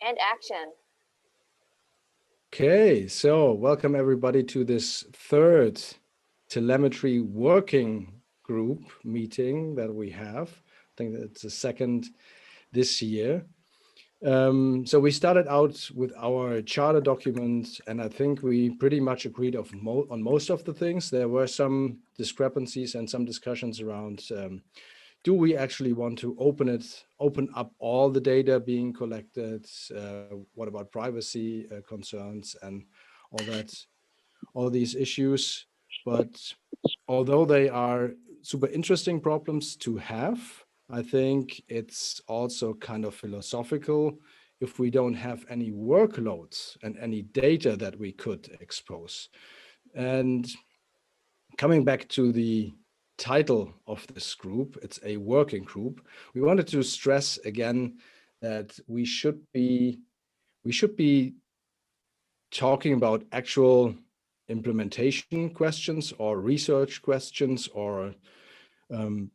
and action. Okay, so welcome everybody to this third telemetry working group meeting that we have. I think it's the second this year. So we started out with our charter document, and I think we pretty much agreed on most of the things. There were some discrepancies and some discussions around do we actually want to open up all the data being collected? What about privacy concerns and all these issues? But although they are super interesting problems to have, I think it's also kind of philosophical if we don't have any workloads and any data that we could expose. And coming back to the title of this group, it's a working group. We wanted to stress again that we should be talking about actual implementation questions or research questions or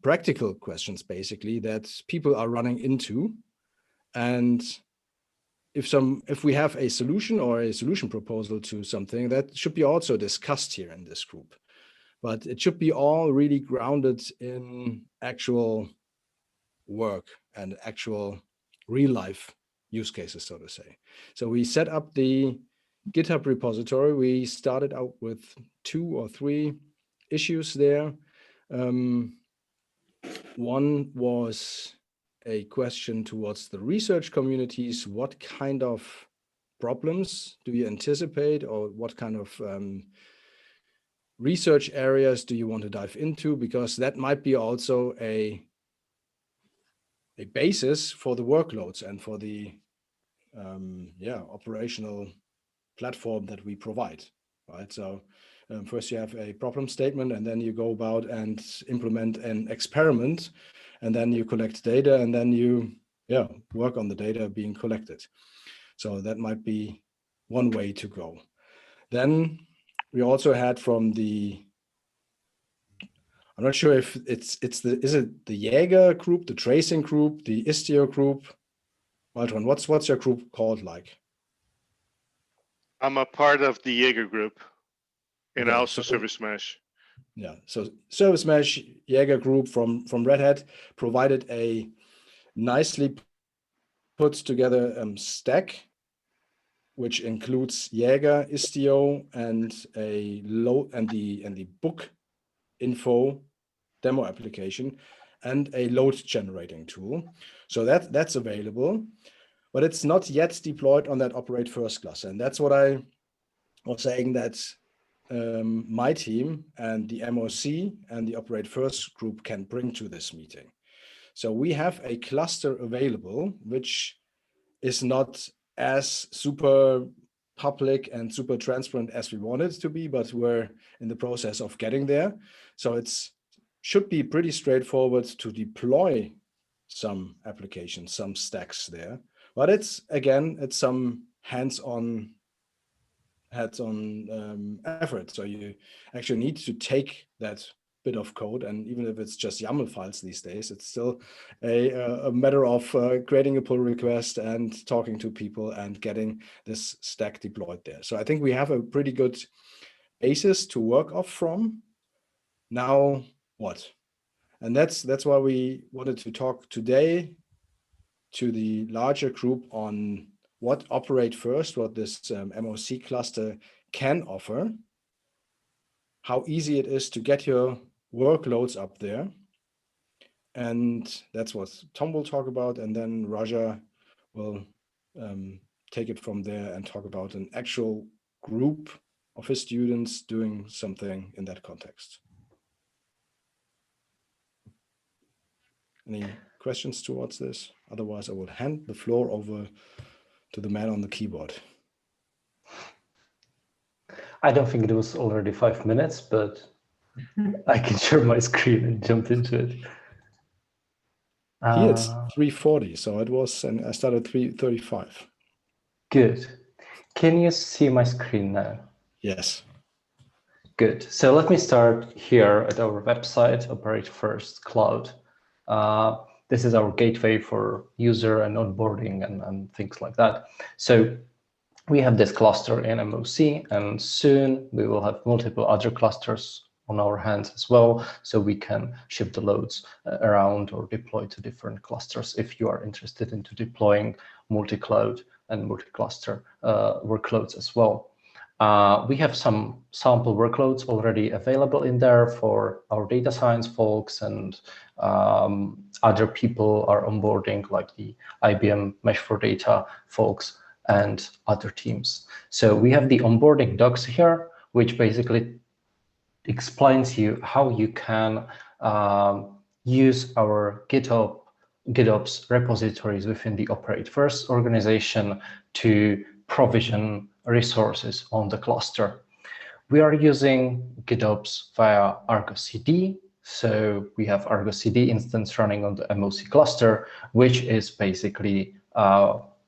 practical questions, basically, that people are running into. And if we have a solution or a solution proposal to something, that should be also discussed here in this group. But it should be all really grounded in actual work and actual real life use cases, so to say. So we set up the GitHub repository. We started out with 2 or 3 issues there. One was a question towards the research communities. What kind of problems do you anticipate, or what kind of research areas do you want to dive into? Because that might be also a basis for the workloads and for the operational platform that we provide, right? So first you have a problem statement, and then you go about and implement an experiment, and then you collect data, and then you work on the data being collected. So that might be one way to go. Then we also had from the, I'm not sure if is it the Jaeger group, the tracing group, the Istio group? Waltron, what's your group called like? I'm a part of the Jaeger group, and Okay, also so, Service Mesh. Yeah, so Service Mesh Jaeger group from Red Hat provided a nicely put together stack, which includes Jaeger, Istio, and the book info demo application, and a load generating tool. So that's available, but it's not yet deployed on that operate first cluster. And that's what I was saying, that my team and the MOC and the operate first group can bring to this meeting. So we have a cluster available, which is not as super public and super transparent as we want it to be, but we're in the process of getting there. So it's should be pretty straightforward to deploy some applications, some stacks there. But it's some hands-on effort. So you actually need to take that bit of code, and even if it's just YAML files these days, it's still a matter of creating a pull request and talking to people and getting this stack deployed there. So I think we have a pretty good basis to work off from. Now what? And that's why we wanted to talk today to the larger group on what operate first, what this MOC cluster can offer, how easy it is to get your workloads up there. And that's what Tom will talk about. And then Raja will take it from there and talk about an actual group of his students doing something in that context. Any questions towards this? Otherwise, I will hand the floor over to the man on the keyboard. I don't think it was already 5 minutes, but I can share my screen and jump into it. Here it's 3:40, so it was, and I started 3:35. Good. Can you see my screen now? Yes. Good. So let me start here at our website, Operate First Cloud. this is our gateway for user and onboarding and things like that. So we have this cluster in MOC, and soon we will have multiple other clusters on our hands as well, so we can ship the loads around or deploy to different clusters if you are interested into deploying multi-cloud and multi-cluster workloads as well. We have some sample workloads already available in there for our data science folks, and other people are onboarding, like the IBM Mesh for Data folks and other teams. So we have the onboarding docs here, which basically explains you how you can use our GitOps repositories within the Operate First organization to provision resources on the cluster. We are using GitOps via Argo CD. So we have Argo CD instance running on the MOC cluster, which is basically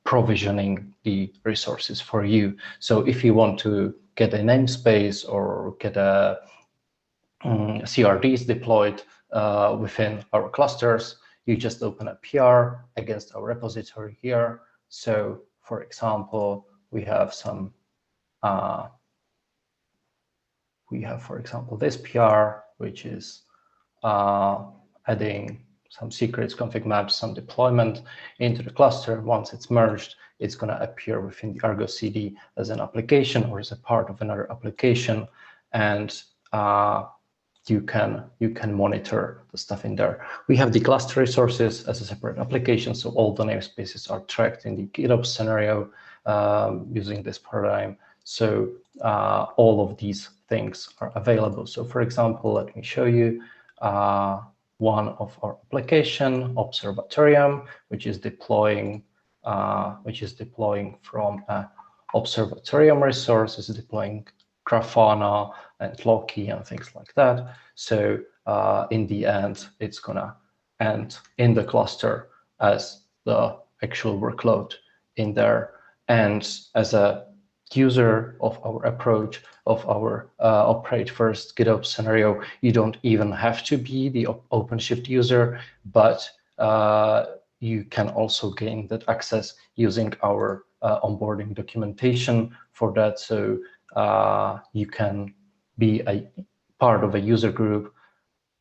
provisioning the resources for you. So if you want to get a namespace or get a CRDs deployed within our clusters, you just open a PR against our repository here. So for example, we have some, for example, this PR, which is adding some secrets, config maps, some deployment into the cluster. Once it's merged, it's going to appear within the Argo CD as an application or as a part of another application, and you can monitor the stuff in there. We have the cluster resources as a separate application, so all the namespaces are tracked in the GitOps scenario using this paradigm. So all of these things are available. So for example, let me show you one of our application, Observatorium, which is deploying from Observatorium resource, is deploying Grafana and Loki and things like that. So in the end, it's gonna end in the cluster as the actual workload in there. And as a user of our approach, of our Operate First GitOps scenario, you don't even have to be the OpenShift user, but you can also gain that access using our onboarding documentation for that. So you can be a part of a user group,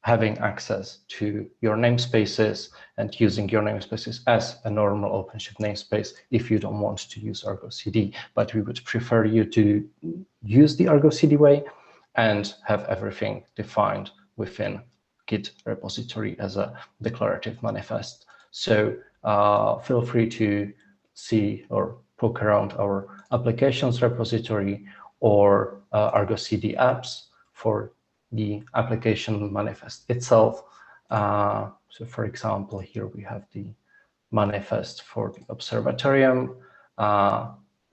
having access to your namespaces and using your namespaces as a normal OpenShift namespace if you don't want to use Argo CD. But we would prefer you to use the Argo CD way and have everything defined within Git repository as a declarative manifest. So feel free to see or poke around our applications repository or Argo CD apps for the application manifest itself. So for example, here we have the manifest for the Observatorium.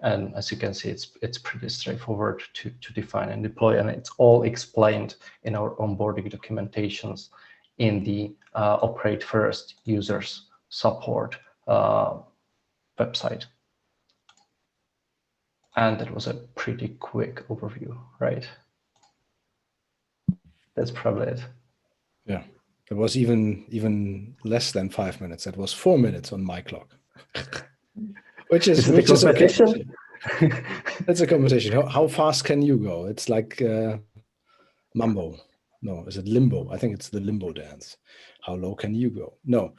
And as you can see, it's pretty straightforward to define and deploy, and it's all explained in our onboarding documentations in the Operate First users support website. And that was a pretty quick overview, right? That's probably it. Yeah, it was even less than 5 minutes. That was 4 minutes on my clock, which is competition. That's a competition. How fast can you go? It's like mambo. No, is it limbo? I think it's the limbo dance. How low can you go? No.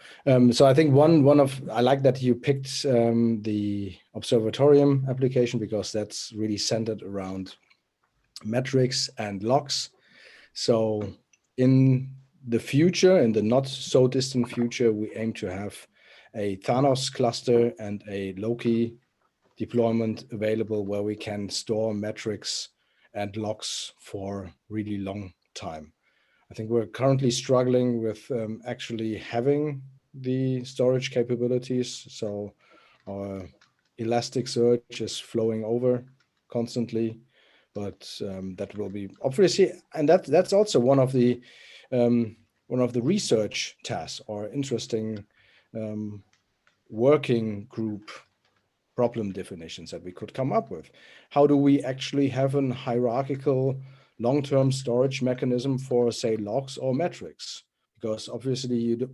So I think I like that you picked the Observatorium application, because that's really centered around metrics and logs. So in the future, in the not so distant future, we aim to have a Thanos cluster and a Loki deployment available where we can store metrics and logs for really long time. I think we're currently struggling with actually having the storage capabilities. So our Elasticsearch is flowing over constantly. But that will be obviously, and that's also one of the research tasks or interesting working group problem definitions that we could come up with. How do we actually have a hierarchical long-term storage mechanism for, say, logs or metrics? Because obviously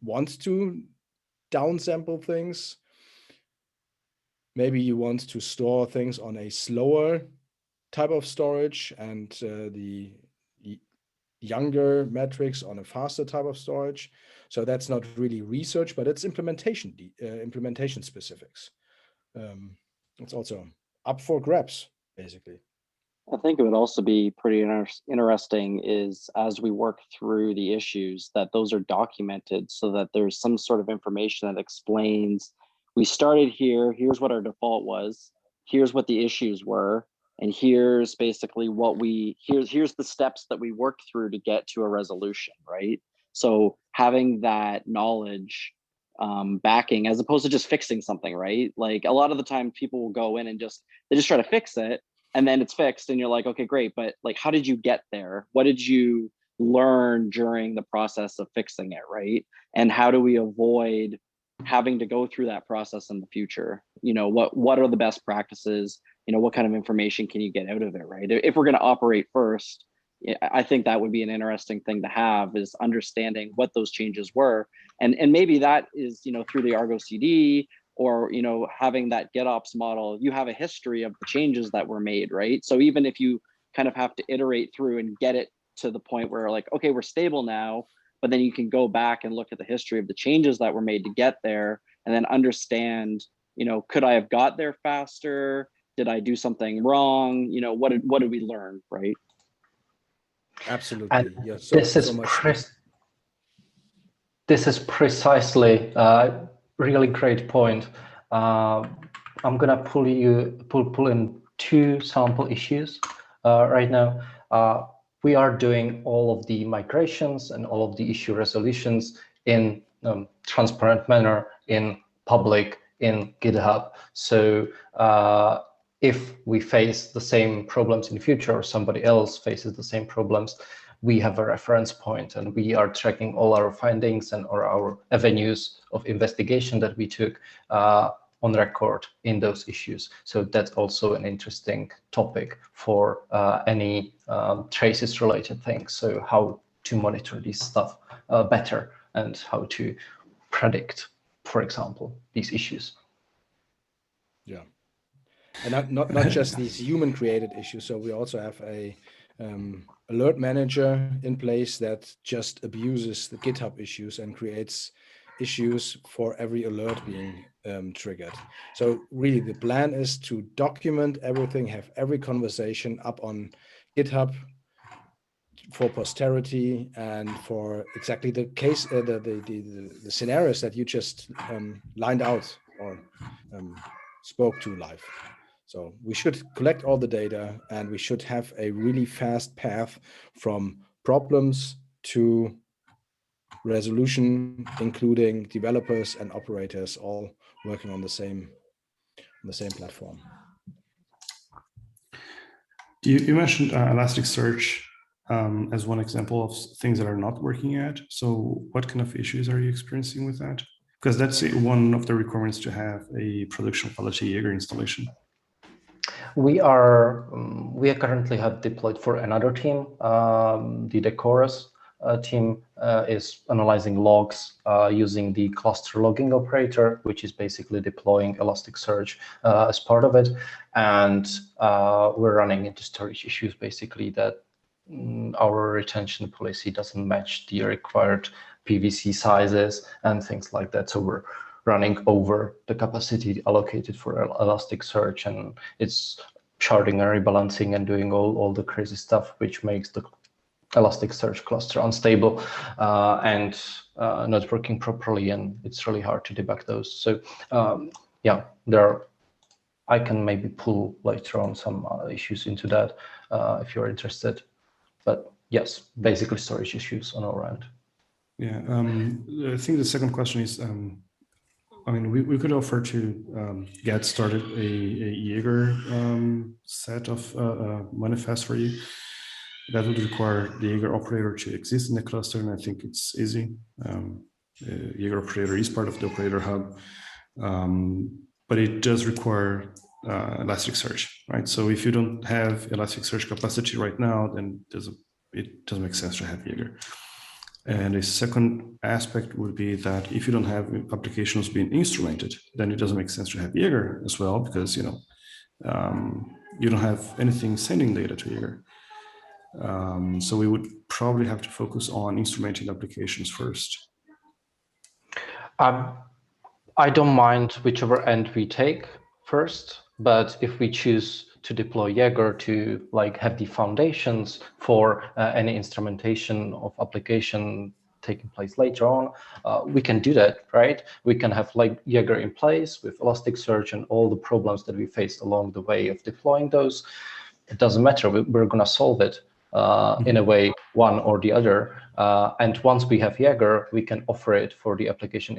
want to downsample things. Maybe you want to store things on a slower type of storage and the younger metrics on a faster type of storage. So that's not really research, but it's implementation specifics. It's also up for grabs, basically. I think it would also be pretty interesting is as we work through the issues that those are documented so that there's some sort of information that explains we started here, here's what our default was, here's what the issues were, and here's basically what here's the steps that we worked through to get to a resolution, right? So having that knowledge backing as opposed to just fixing something, right? Like a lot of the time people will go in and they just try to fix it, and then it's fixed and you're like, okay, great. But like, how did you get there? What did you learn during the process of fixing it, right? And how do we avoid having to go through that process in the future? You know, what are the best practices? You know, what kind of information can you get out of it, right? If we're going to operate first, I think that would be an interesting thing to have is understanding what those changes were. And maybe that is, you know, through the Argo CD, or, you know, having that GitOps model, you have a history of the changes that were made, right? So even if you kind of have to iterate through and get it to the point where like, okay, we're stable now, but then you can go back and look at the history of the changes that were made to get there and then understand, you know, could I have got there faster? Did I do something wrong? You know, what did we learn, right? Absolutely. And yeah, this is precisely a really great point. I'm gonna pull in two sample issues right now. We are doing all of the migrations and all of the issue resolutions in transparent manner, in public, in GitHub. So if we face the same problems in the future or somebody else faces the same problems, we have a reference point and we are tracking all our findings and our avenues of investigation that we took on record in those issues. So that's also an interesting topic for any traces related things. So how to monitor this stuff better and how to predict, for example, these issues. Yeah. And not just these human created issues. So we also have a alert manager in place that just abuses the GitHub issues and creates issues for every alert being triggered. So really the plan is to document everything, have every conversation up on GitHub for posterity and for exactly the case, the scenarios that you just lined out or spoke to live. So we should collect all the data and we should have a really fast path from problems to resolution, including developers and operators all working on the same platform. You mentioned Elasticsearch as one example of things that are not working yet. So what kind of issues are you experiencing with that? Because that's one of the requirements to have a production quality Jaeger installation. We currently have deployed for another team. The Decorus team is analyzing logs using the cluster logging operator, which is basically deploying Elasticsearch as part of it. And we're running into storage issues, basically that our retention policy doesn't match the required PVC sizes and things like that. So we're running over the capacity allocated for Elasticsearch, and it's sharding and rebalancing and doing all the crazy stuff, which makes the Elasticsearch cluster unstable and not working properly, and it's really hard to debug those. So yeah, I can maybe pull later on some issues into that if you're interested. But yes, basically storage issues on our end. Yeah, I think the second question is, I mean, we could offer to get started a Jaeger set of manifest for you. That would require the Jaeger operator to exist in the cluster, and I think it's easy. Jaeger operator is part of the operator hub, but it does require Elasticsearch, right? So if you don't have Elasticsearch capacity right now, then it doesn't make sense to have Jaeger. And a second aspect would be that if you don't have applications being instrumented, then it doesn't make sense to have Jaeger as well, because you don't have anything sending data to Jaeger. So we would probably have to focus on instrumenting applications first. I don't mind whichever end we take first, but if we choose to deploy Jaeger to like have the foundations for any instrumentation of application taking place later on, we can do that, right? We can have like Jaeger in place with Elasticsearch and all the problems that we faced along the way of deploying those. It doesn't matter, we're gonna solve it in a way, one or the other. And once we have Jaeger, we can offer it for the application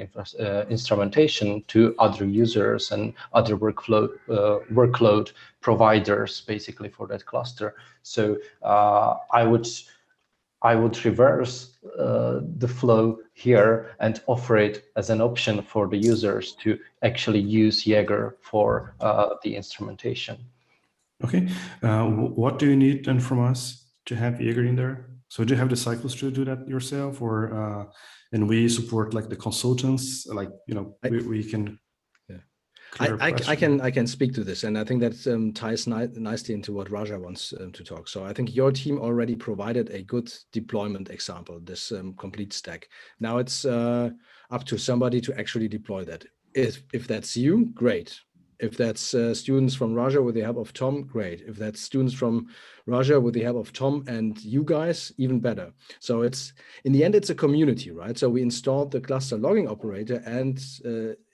instrumentation to other users and other workload providers, basically for that cluster. So I would reverse the flow here and offer it as an option for the users to actually use Jaeger for the instrumentation. Okay, what do you need then from us to have Jaeger in there? So do you have the cycles to do that yourself, or and we support like the consultants, like we can. Yeah, I can speak to this, and I think that ties nicely into what Raja wants to talk. So I think your team already provided a good deployment example, this complete stack. Now it's up to somebody to actually deploy that. If that's you, great. If that's students from Raja with the help of Tom, great. If that's students from Raja with the help of Tom and you guys, even better. So it's, in the end, it's a community, right? So we installed the cluster logging operator and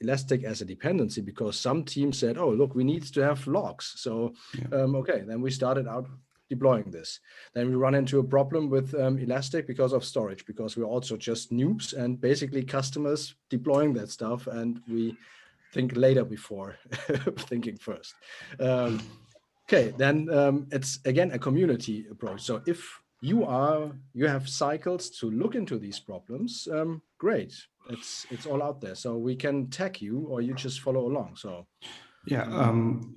Elastic as a dependency because some team said, oh, look, we need to have logs. So, okay, then we started out deploying this. Then we run into a problem with Elastic because of storage, because we're also just noobs and basically customers deploying that stuff, and we think later before thinking first. Okay, then it's again a community approach. So if you have cycles to look into these problems, great. It's all out there. So we can tag you, or you just follow along. So yeah,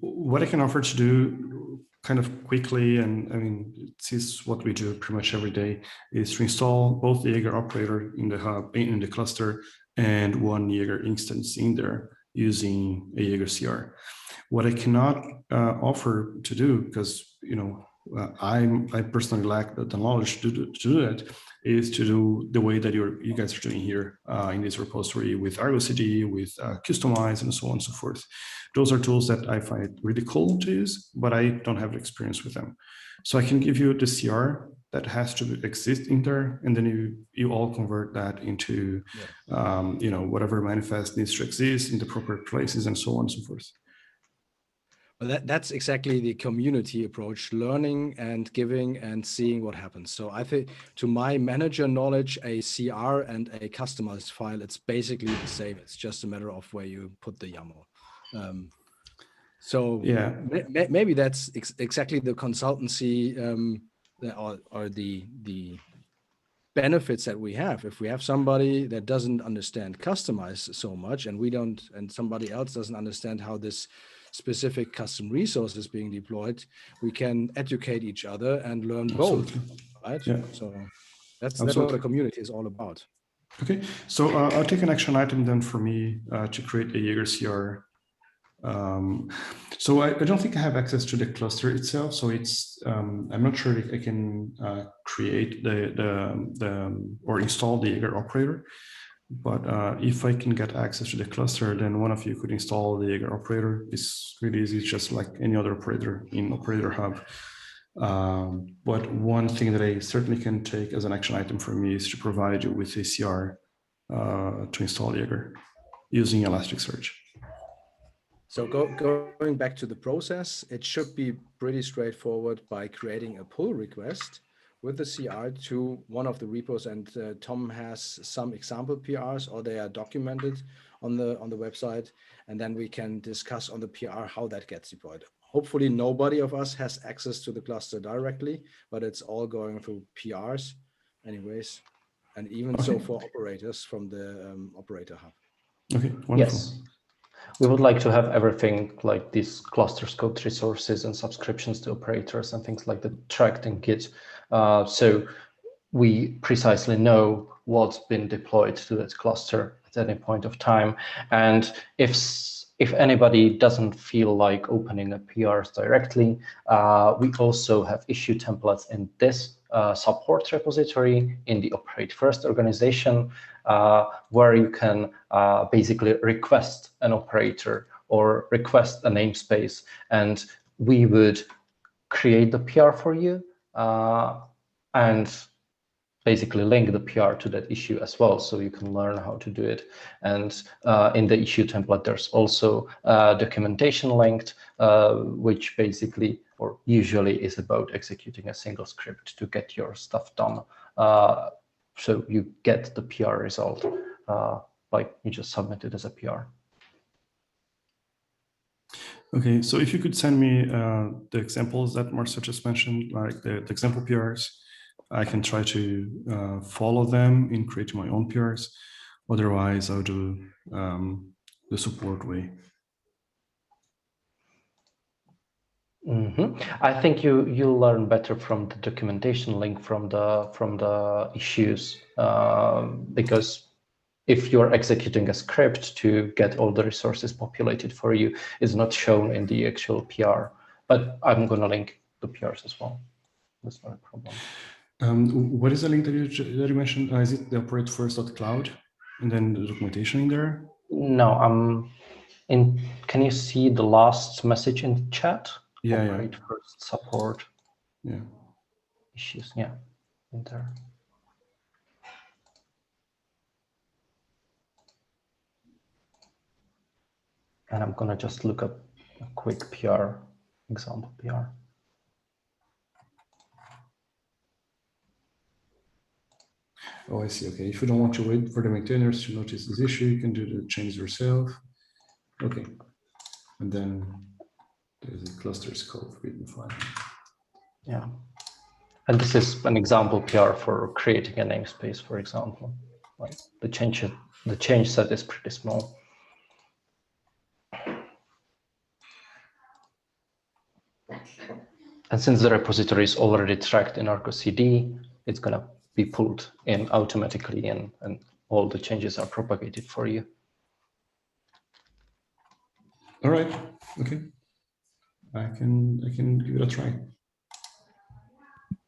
what I can offer to do kind of quickly, and I mean, this is what we do pretty much every day, is to install both the Jaeger operator in the hub, in the cluster, and one Jaeger instance in there using a Jaeger CR. What I cannot offer to do, because I personally lack the knowledge to do that, is to do the way that you guys are doing here in this repository with Argo CD, with Customize, and so on and so forth. Those are tools that I find really cool to use, but I don't have experience with them. So I can give you the CR that has to exist in there, and then you all convert that into whatever manifest needs to exist in the proper places, and so on and so forth. Well, that's exactly the community approach, learning and giving and seeing what happens. So I think, to my manager knowledge, a CR and a customized file, it's basically the same. It's just a matter of where you put the YAML. So yeah, maybe that's exactly the consultancy or the benefits that we have. If we have somebody that doesn't understand customize so much, and we don't, and somebody else doesn't understand how this specific custom resource is being deployed, we can educate each other and learn both, right? Yeah. So that's what a community is all about. Okay, so I'll take an action item then for me to create a Jaeger CR. So I don't think I have access to the cluster itself. So it's I'm not sure if I can create or install the Jaeger operator. But if I can get access to the cluster, then one of you could install the Jaeger operator. It's really easy, it's just like any other operator in Operator Hub. But one thing that I certainly can take as an action item for me is to provide you with a CR to install Jaeger using Elasticsearch. So going back to the process, it should be pretty straightforward by creating a pull request with the CR to one of the repos, and Tom has some example PRs, or they are documented on the website, and then we can discuss on the PR how that gets deployed. Hopefully nobody of us has access to the cluster directly, but it's all going through PRs anyways, and even so for operators from the Operator Hub. Okay, wonderful. Yes. We would like to have everything like these cluster scoped resources and subscriptions to operators and things like that tracked in Git. So we precisely know what's been deployed to that cluster at any point of time. And if anybody doesn't feel like opening a PRs directly, we also have issue templates in this support repository in the Operate First organization, where you can basically request an operator or request a namespace, and we would create the PR for you and basically link the PR to that issue as well, so you can learn how to do it. And in the issue template, there's also documentation linked, which basically or usually is about executing a single script to get your stuff done. So you get the PR result, like you just submit it as a PR. Okay, so if you could send me the examples that Marcel just mentioned, like the example PRs, I can try to follow them in creating my own PRs. Otherwise, I'll do the support way. I think you'll learn better from the documentation link from the issues, because if you're executing a script to get all the resources populated for you, it's not shown in the actual PR. But I'm going to link the PRs as well. That's not a problem. What is the link that you mentioned? Is it the operate first.cloud and then the documentation in there? No, can you see the last message in chat? Yeah, Operate first support. Yeah. Issues, yeah, in there. And I'm gonna just look up a quick PR, example PR. Oh, I see. Okay. If you don't want to wait for the maintainers to notice this issue, you can do the change yourself. Okay. And then there's a cluster scope written file. Yeah. And this is an example PR for creating a namespace, for example. Like the change set is pretty small. And since the repository is already tracked in Argo CD, it's going to be pulled in automatically and all the changes are propagated for you. All right. Okay. I can give it a try.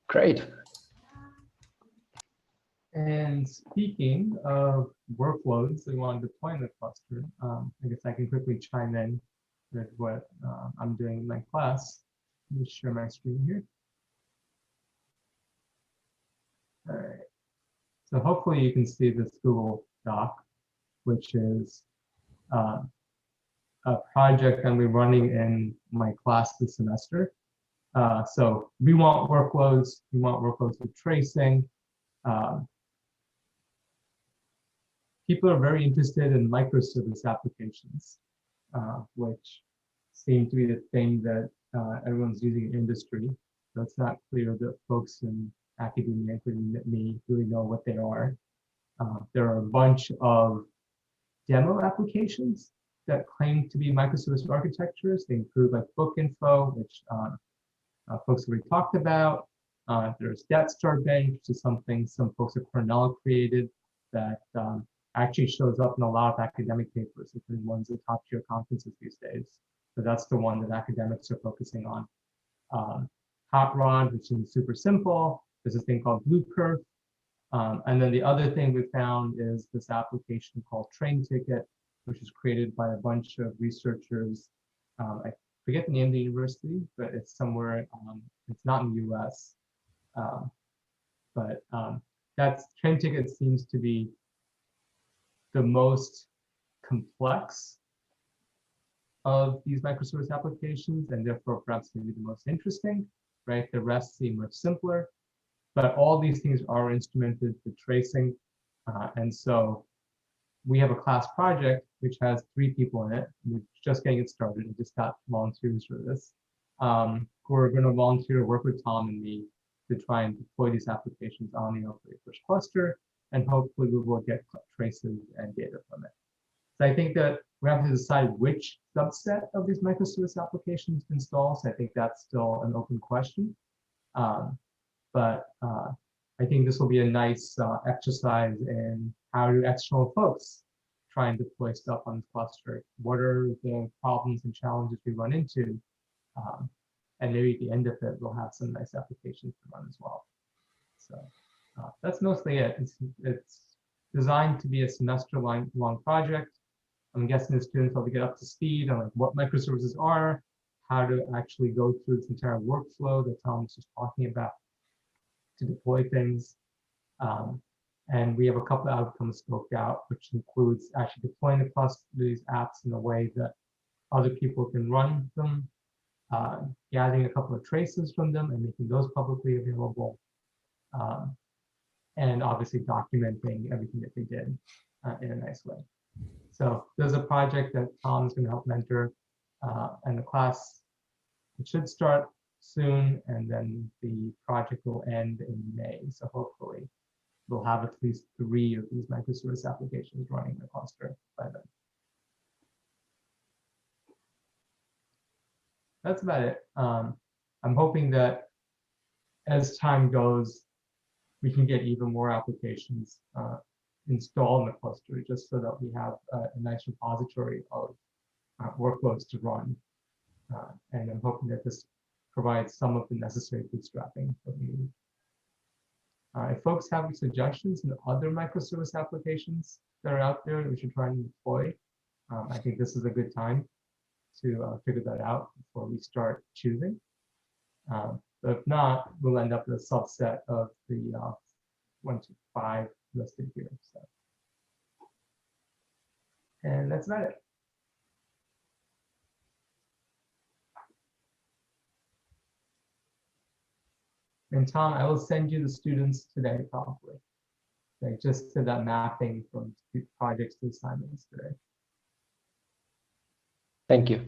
Great. And speaking of workloads that we want to deploy in the cluster, I guess I can quickly chime in with what I'm doing in my class. Let me share my screen here. All right. So hopefully you can see this Google Doc, which is a project I'm running in my class this semester. So we want workloads with tracing. People are very interested in microservice applications, which seem to be the thing that everyone's using in industry. So it's not clear that folks in academia, including me, really know what they are. There are a bunch of demo applications that claim to be microservice architectures. They include like book info, which folks already talked about. There's Death Star Bench, which is something some folks at Cornell created that actually shows up in a lot of academic papers, including ones at top tier conferences these days. So that's the one that academics are focusing on. Hot Rod, which is super simple. There's this thing called Blue Curve. And then the other thing we found is this application called Train Ticket, which is created by a bunch of researchers. I forget the name of the university, but it's somewhere, it's not in the US. But that's Train Ticket seems to be the most complex of these microservice applications, and therefore perhaps maybe the most interesting, right? The rest seem much simpler, but all these things are instrumented for tracing. And so we have a class project which has 3 people in it. We're just getting it started. We just got volunteers for this. Who are going to volunteer to work with Tom and me to try and deploy these applications on the Operate First cluster, and hopefully we will get traces and data from it. So I think that we have to decide which subset of these microservice applications to install. So I think that's still an open question. But I think this will be a nice exercise in how do external folks try and deploy stuff on the cluster. What are the problems and challenges we run into? And maybe at the end of it, we'll have some nice applications to run as well. So that's mostly it. It's designed to be a semester-long project. I'm guessing the students will get up to speed on like what microservices are, how to actually go through this entire workflow that Tom was just talking about to deploy things. And we have a couple of outcomes scoped out, which includes actually deploying the cluster, these apps in a way that other people can run them, gathering a couple of traces from them and making those publicly available, and obviously documenting everything that they did in a nice way. So there's a project that Tom's going to help mentor, and the class, it should start soon, and then the project will end in May. So hopefully we'll have at least 3 of these microservice applications running in the cluster by then. That's about it. I'm hoping that as time goes, we can get even more applications installed in the cluster, just so that we have a nice repository of workloads to run. And I'm hoping that this provides some of the necessary bootstrapping that we need. If folks have any suggestions in other microservice applications that are out there that we should try and deploy, I think this is a good time to figure that out before we start choosing. But if not, we'll end up with a subset of the 1 to 5 listed here. So. And that's about it. And Tom, I will send you the students today, probably. I just did that mapping from projects to assignments today. Thank you.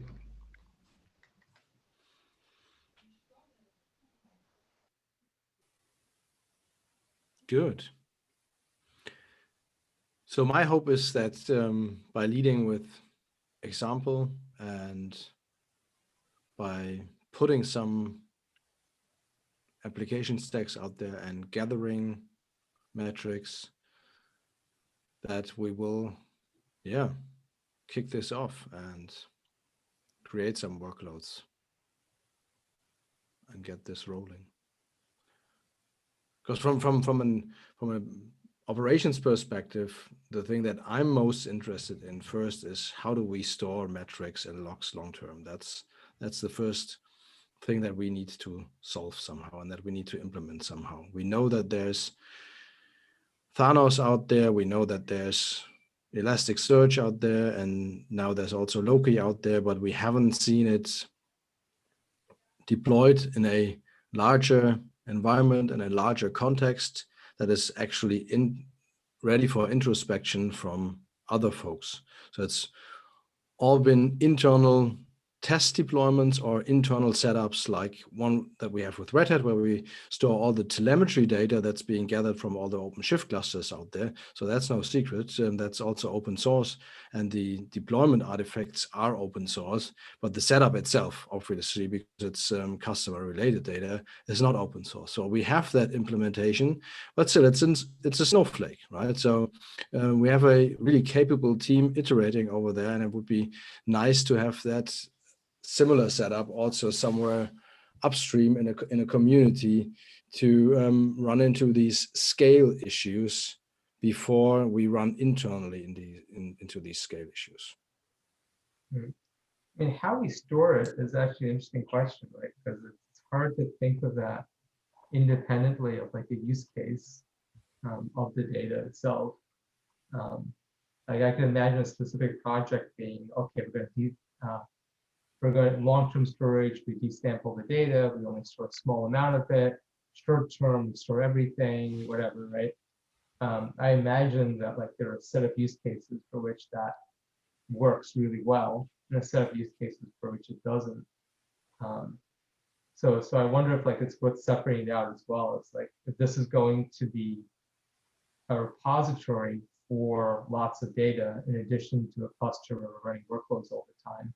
Good. So my hope is that by leading with example and by putting some application stacks out there and gathering metrics, that we will, kick this off and create some workloads and get this rolling. Because from an operations perspective, the thing that I'm most interested in first is how do we store metrics and logs long term. That's the first thing that we need to solve somehow and that we need to implement somehow. We know that there's Thanos out there. We know that there's Elasticsearch out there, and now there's also Loki out there, but we haven't seen it deployed in a larger environment and a larger context that is actually ready for introspection from other folks. So it's all been internal test deployments or internal setups, like one that we have with Red Hat, where we store all the telemetry data that's being gathered from all the OpenShift clusters out there. So that's no secret. That's also open source, and the deployment artifacts are open source, but the setup itself, obviously, because it's customer related data, is not open source. So we have that implementation, but still it's a snowflake, right? So we have a really capable team iterating over there, and it would be nice to have that similar setup also somewhere upstream in a community to run into these scale issues before we run internally into these scale issues. I mean, how we store it is actually an interesting question, right? Because it's hard to think of that independently of like a use case of the data itself. Like I can imagine a specific project being, okay, we're going to long-term storage, we desample the data, we only store a small amount of it. Short-term, we store everything, whatever, right? I imagine that like there are a set of use cases for which that works really well, and a set of use cases for which it doesn't. So I wonder if like it's what's separating it out as well. It's like if this is going to be a repository for lots of data in addition to a cluster where we're running workloads all the time.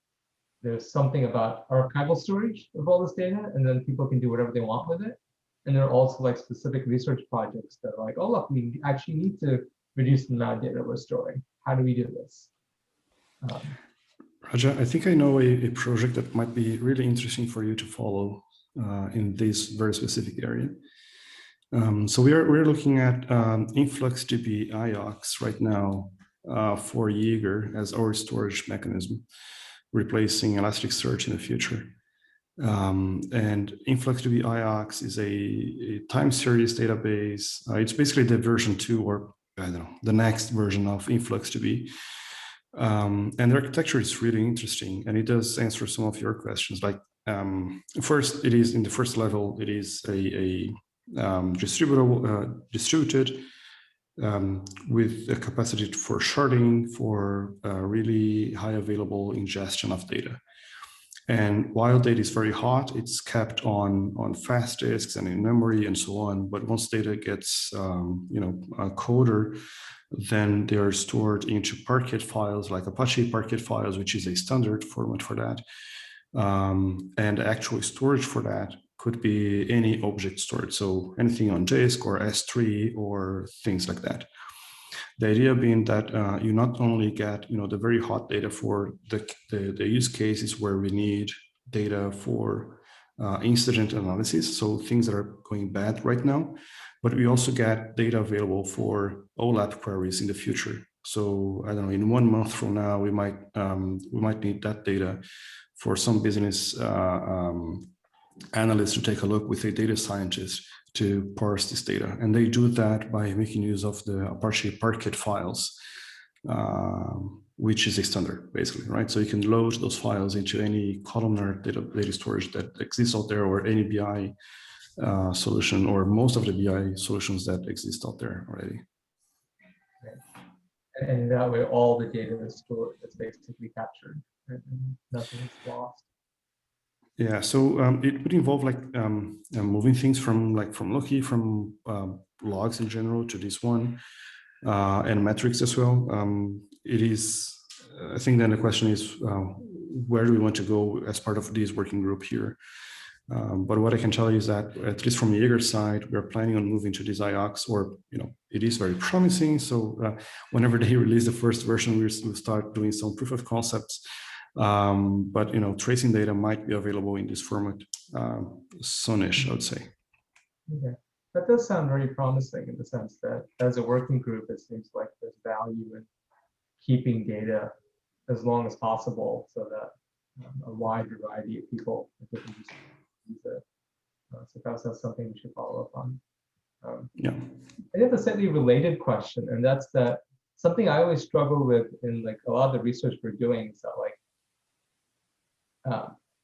There's something about archival storage of all this data, and then people can do whatever they want with it. And there are also like specific research projects that are like, oh, look, we actually need to reduce the amount of data we're storing. How do we do this? Raja, I think I know a project that might be really interesting for you to follow in this very specific area. So we're looking at InfluxDB IOX right now for Jaeger as our storage mechanism, replacing Elasticsearch in the future. And InfluxDB IOX is a time series database. It's basically the version 2, or I don't know, the next version of InfluxDB. And the architecture is really interesting, and it does answer some of your questions. Like first, it is in the first level, it is a distributed with a capacity for sharding, for really high available ingestion of data. And while data is very hot, it's kept on fast disks and in memory and so on. But once data gets colder, then they are stored into Parquet files, like Apache Parquet files, which is a standard format for that. And actual storage for that could be any object storage, so anything on disk or S3 or things like that. The idea being that you not only get the very hot data for the use cases where we need data for incident analysis, so things that are going bad right now, but we also get data available for OLAP queries in the future. So I don't know, in 1 month from now, we might need that data for some business analysts to take a look with a data scientist to parse this data. And they do that by making use of the Apache Parquet files, which is a standard, basically, right? So you can load those files into any columnar data storage that exists out there, or any BI solution, or most of the BI solutions that exist out there already. And that way, all the data is stored, it's basically captured, right? And nothing is lost. Yeah, so it would involve like moving things from Loki, from logs in general to this one, and metrics as well. It is, I think then the question is, where do we want to go as part of this working group here? But what I can tell you is that, at least from the Jaeger side, we're planning on moving to this IOX, or it is very promising. So whenever they release the first version, we'll start doing some proof of concepts. But tracing data might be available in this format soonish, I would say. Okay, that does sound very promising in the sense that as a working group, it seems like there's value in keeping data as long as possible, so that a wide variety of people can use it. So that's something we should follow up on. Yeah. I have a slightly related question, and that's that something I always struggle with in like a lot of the research we're doing is that like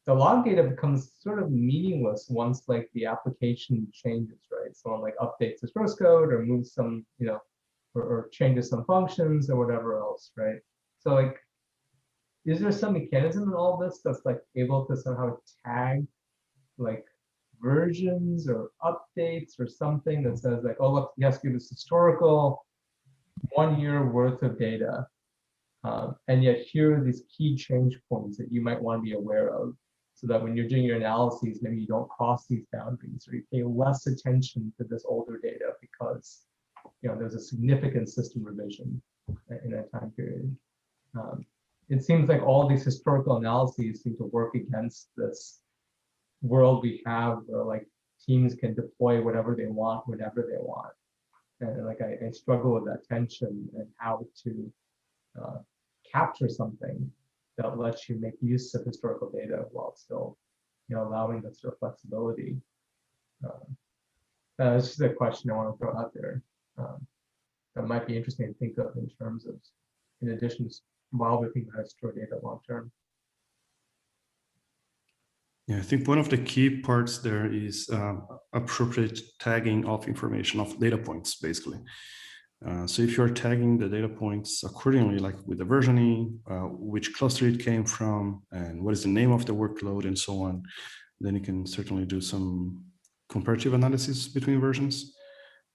the log data becomes sort of meaningless once like the application changes, right? Someone like updates the source code or moves some, or changes some functions or whatever else, right? So like, is there some mechanism in all this that's like able to somehow tag like versions or updates or something that says like, oh, look, yes, give us historical 1 year worth of data. And yet here are these key change points that you might want to be aware of, so that when you're doing your analyses, maybe you don't cross these boundaries, or you pay less attention to this older data because there's a significant system revision in that time period. It seems like all these historical analyses seem to work against this world we have, where like teams can deploy whatever they want whenever they want. And like I struggle with that tension and how to capture something that lets you make use of historical data while still allowing that sort of flexibility. It's just a question I want to throw out there that might be interesting to think of in terms of, in addition, while we think about how to store data long term. Yeah, I think one of the key parts there is appropriate tagging of information, of data points, basically. So if you're tagging the data points accordingly, like with the versioning, which cluster it came from, and what is the name of the workload, and so on, then you can certainly do some comparative analysis between versions,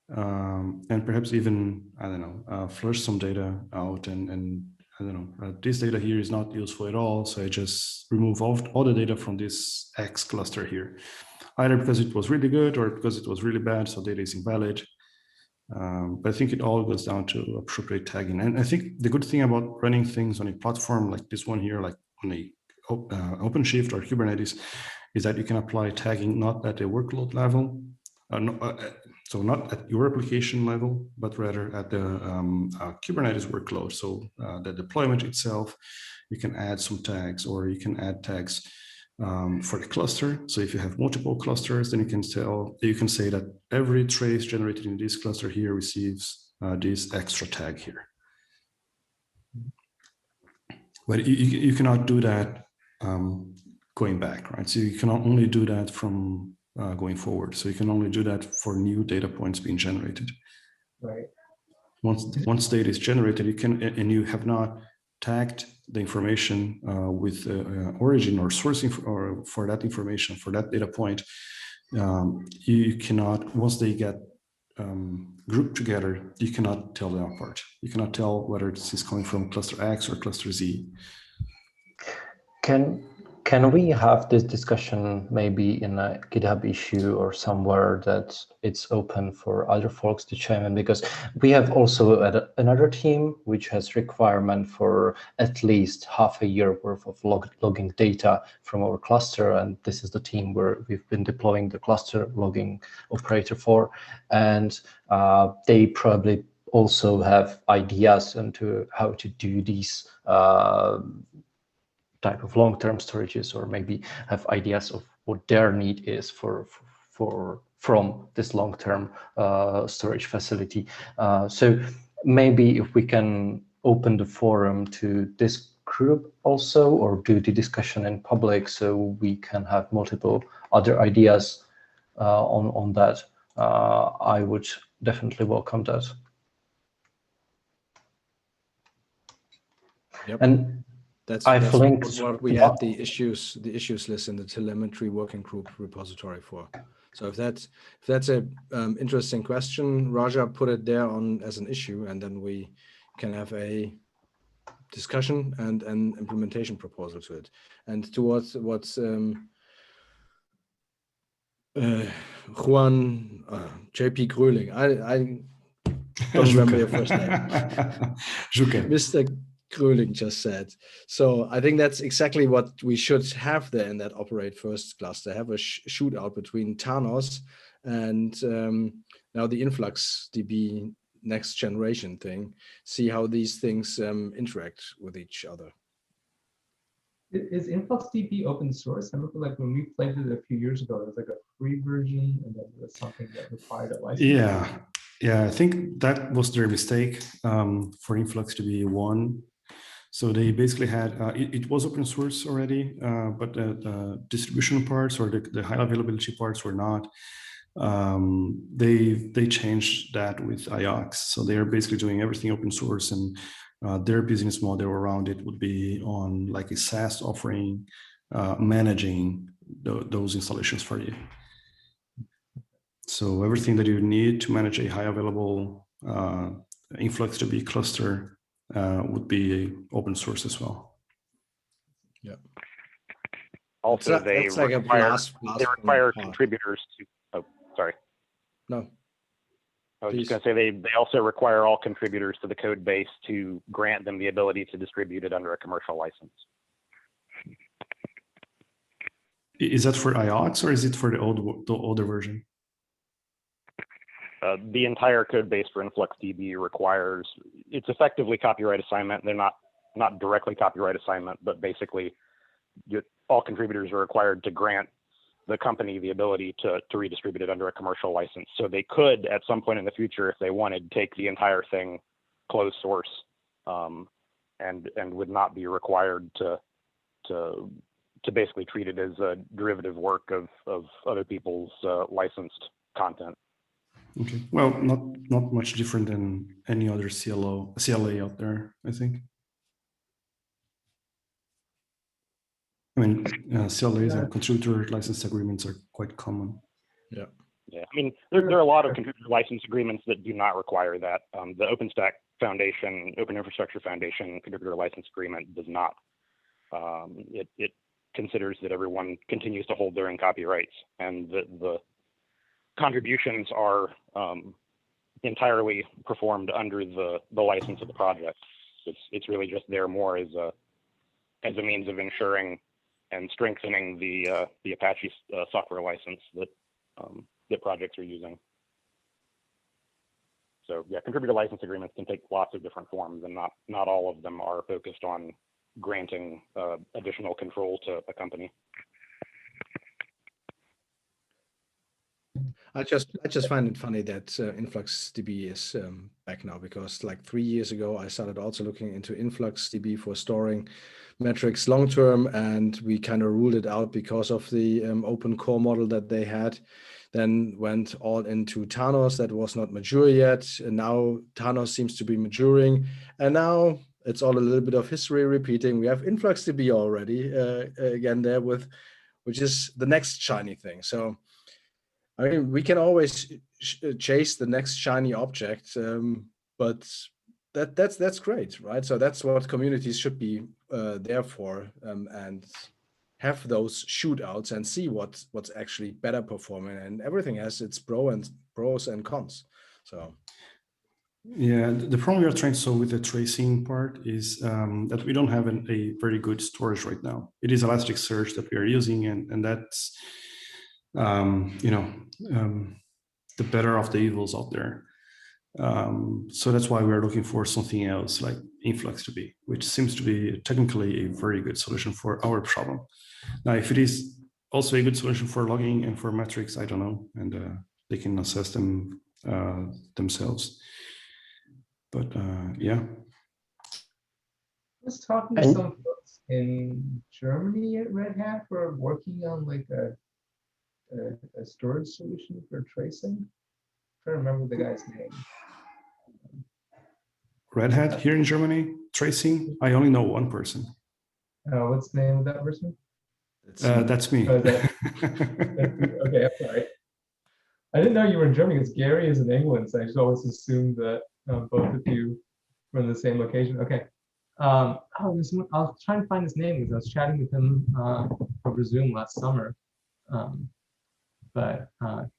and perhaps even, I don't know, flush some data out, and I don't know, this data here is not useful at all, so I just remove all the data from this X cluster here. either because it was really good or because it was really bad, so data is invalid. But I think it all goes down to appropriate tagging. And I think the good thing about running things on a platform like this one here, like on a OpenShift or Kubernetes, is that you can apply tagging not at a workload level, so not at your application level, but rather at the Kubernetes workload. So the deployment itself, you can add some tags, or you can add tags for the cluster. So if you have multiple clusters, then you can say that every trace generated in this cluster here receives this extra tag here. But you cannot do that going back, right? So you cannot only do that from going forward. So you can only do that for new data points being generated. Right. Once data is generated, you can, and you have not tagged the information with origin or sourcing for that information, for that data point, you cannot, once they get grouped together, you cannot tell them apart. You cannot tell whether this is coming from cluster X or cluster Z. Can we have this discussion maybe in a GitHub issue or somewhere that it's open for other folks to chime in? Because we have also another team which has requirement for at least half a year worth of logging data from our cluster, and this is the team where we've been deploying the cluster logging operator for, and they probably also have ideas into how to do these type of long-term storages, or maybe have ideas of what their need is from this long-term storage facility. So maybe if we can open the forum to this group also, or do the discussion in public, so we can have multiple other ideas on that, I would definitely welcome that. Yep. And That's linked what we had the issues list in the telemetry working group repository for. So if that's a interesting question, Raja put it there on as an issue, and then we can have a discussion and an implementation proposal to it. And towards what's Juan JP Gröling, I don't remember your first name. Mr. Gröling just said. So I think that's exactly what we should have there in that operate first cluster, have a shootout between Thanos and now the Influx DB next generation thing, see how these things interact with each other. Is Influx DB open source? I remember like when we played it a few years ago, there was like a free version, and then there was something that required a license. Yeah, I think that was their mistake for Influx to be one. So they basically had, it was open source already, but the distribution parts or the high availability parts were not. They changed that with IOX. So they're basically doing everything open source, and their business model around it would be on like a SaaS offering, managing those installations for you. So everything that you need to manage a high available Influx DB cluster would be open source as well. Yeah. Also, they require point. contributors to. Oh, sorry. No. I was just going to say they also require all contributors to the code base to grant them the ability to distribute it under a commercial license. Is that for IOX or is it for the older version? The entire code base for InfluxDB requires, it's effectively copyright assignment. They're not directly copyright assignment, but basically all contributors are required to grant the company the ability to redistribute it under a commercial license. So they could, at some point in the future, if they wanted, take the entire thing closed source, and would not be required to basically treat it as a derivative work of other people's licensed content. Okay, well, not much different than any other CLA out there, I think. I mean, CLAs and contributor license agreements are quite common. Yeah. I mean, there are a lot of contributor license agreements that do not require that. The OpenStack Foundation, Open Infrastructure Foundation contributor license agreement does not. It considers that everyone continues to hold their own copyrights, and that the contributions are entirely performed under the license of the project. It's really just there more as a means of ensuring and strengthening the Apache software license that projects are using. So yeah, contributor license agreements can take lots of different forms, and not all of them are focused on granting additional control to a company. I just find it funny that InfluxDB is back now, because like 3 years ago I started also looking into InfluxDB for storing metrics long term, and we kind of ruled it out because of the open core model that they had. Then went all into Thanos, that was not mature yet, and now Thanos seems to be maturing, and now it's all a little bit of history repeating. We have InfluxDB already again there, which is the next shiny thing. So I mean, we can always chase the next shiny object, but that's great, right? So that's what communities should be there for, and have those shootouts and see what's actually better performing, and everything has its pros and cons. So yeah, the problem we are trying to solve with the tracing part is that we don't have a very good storage right now. It is Elasticsearch that we are using, and that's the better of the evils out there. So that's why we're looking for something else like InfluxDB, which seems to be technically a very good solution for our problem. Now, if it is also a good solution for logging and for metrics, I don't know, and they can assess them themselves. But yeah. I was talking to some folks in Germany at Red Hat who are working on like a storage solution for tracing. I'm trying to remember the guy's name. Red Hat here in Germany, tracing. I only know one person. What's the name of that person? That's me. Oh, okay, I'm sorry. I didn't know you were in Germany because Gary is in England, so I just always assumed that both of you were in the same location. Okay. I was trying to find his name because I was chatting with him over Zoom last summer. But I'm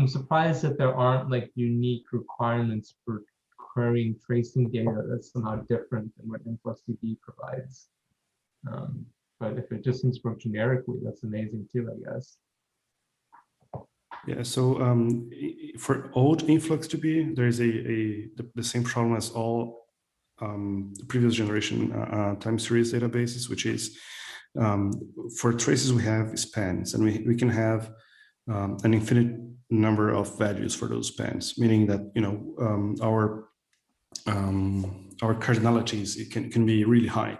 surprised that there aren't like unique requirements for querying tracing data that's somehow different than what InfluxDB provides. But if it just seems to work generically, that's amazing too, I guess. Yeah, so for old InfluxDB, there is the same problem as all the previous generation time series databases, which is for traces we have spans, and we can have an infinite number of values for those spans, meaning that our cardinalities can be really high.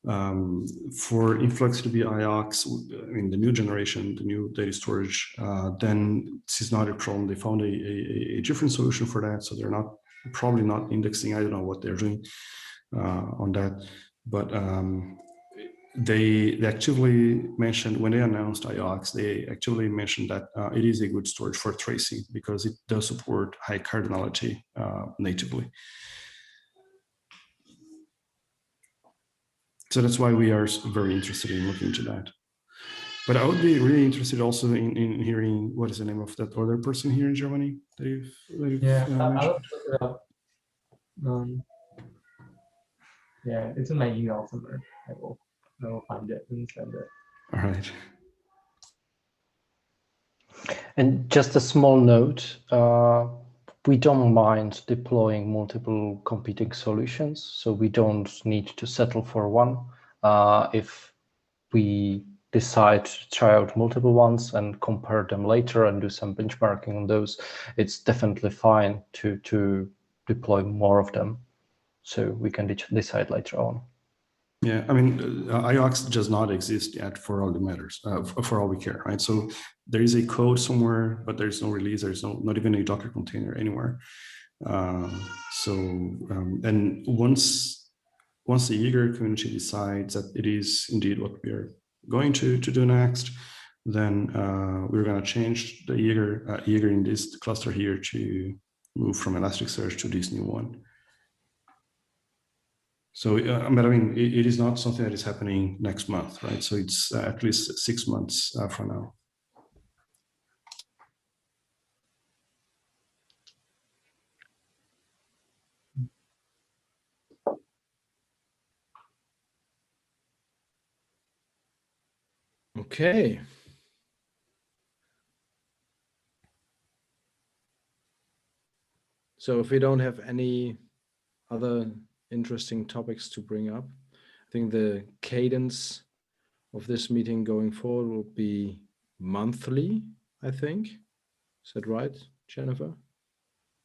For InfluxDB IOX, I mean the new generation, the new data storage, then this is not a problem. They found a different solution for that, so they're probably not indexing. I don't know what they're doing on that, but they actively mentioned when they announced IOX, they actively mentioned that it is a good storage for tracing because it does support high cardinality natively. So that's why we are very interested in looking into that. But I would be really interested also in hearing what is the name of that other person here in Germany that you've Yeah, mentioned. I'll look it up. Yeah, it's in my email somewhere. I will find it and send it. All right. And just a small note, we don't mind deploying multiple competing solutions, so we don't need to settle for one. If we decide to try out multiple ones and compare them later and do some benchmarking on those, it's definitely fine to deploy more of them, so we can decide later on. Yeah, I mean, IOX does not exist yet for all the matters, for all we care, right? So there is a code somewhere, but there's no release. There's not even a Docker container anywhere. And once the Jaeger community decides that it is indeed what we are going to do next, then we're going to change the Jaeger in this cluster here to move from Elasticsearch to this new one. So, but I mean, it is not something that is happening next month, right? So it's at least 6 months from now. Okay. So if we don't have any other interesting topics to bring up, I think the cadence of this meeting going forward will be monthly, I think. Is that right, Jennifer?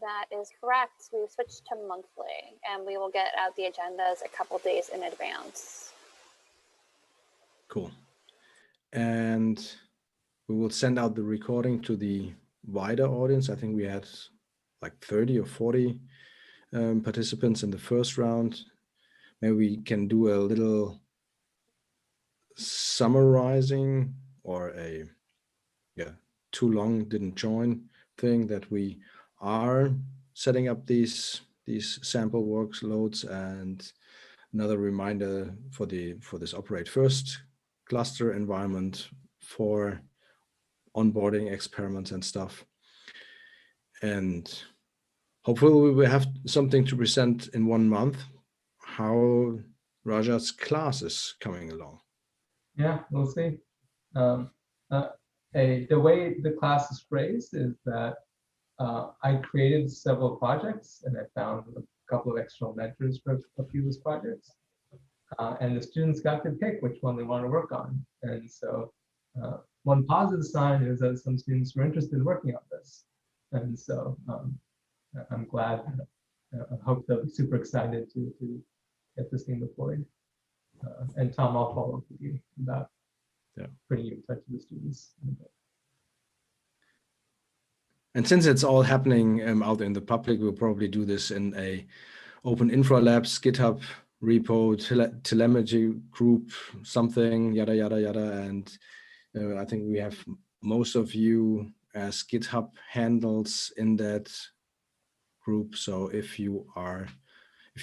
That is correct. We've switched to monthly, and we will get out the agendas a couple days in advance. Cool. And we will send out the recording to the wider audience. I think we had like 30 or 40 participants in the first round. Maybe we can do a little summarizing or a too long didn't join thing, that we are setting up these sample workloads, and another reminder for this operate first cluster environment for onboarding experiments and stuff. And hopefully we will have something to present in 1 month, how Raja's class is coming along. Yeah, we'll see. The way the class is phrased is that I created several projects, and I found a couple of external mentors for a few of those projects. And the students got to pick which one they want to work on. And so one positive sign is that some students were interested in working on this. And so I'm glad, I hope they'll be super excited to get this thing deployed. And Tom, I'll follow up with you about putting you in touch with the students. And since it's all happening out in the public, we'll probably do this in a Open Infra Labs, GitHub repo, telemetry group, something, yada, yada, yada. And I think we have most of you as GitHub handles in that group. So if you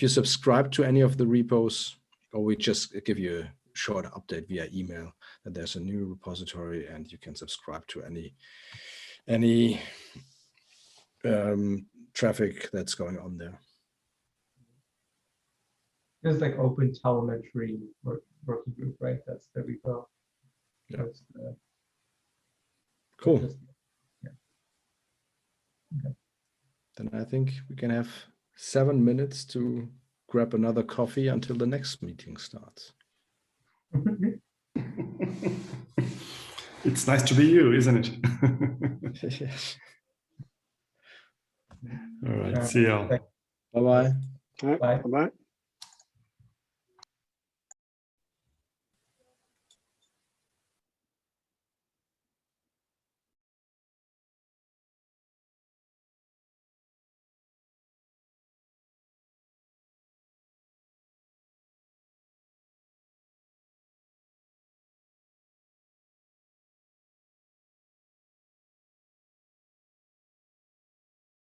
subscribe to any of the repos, or we just give you a short update via email that there's a new repository and you can subscribe to any traffic that's going on there. There's like Open Telemetry working group, right? That's the repo. Yeah. That's Cool. Yeah. Okay. Then I think we can have 7 minutes to grab another coffee until the next meeting starts. It's nice to be you, isn't it? Yes. All right. See y'all. Bye-bye. All right. Bye. Bye-bye.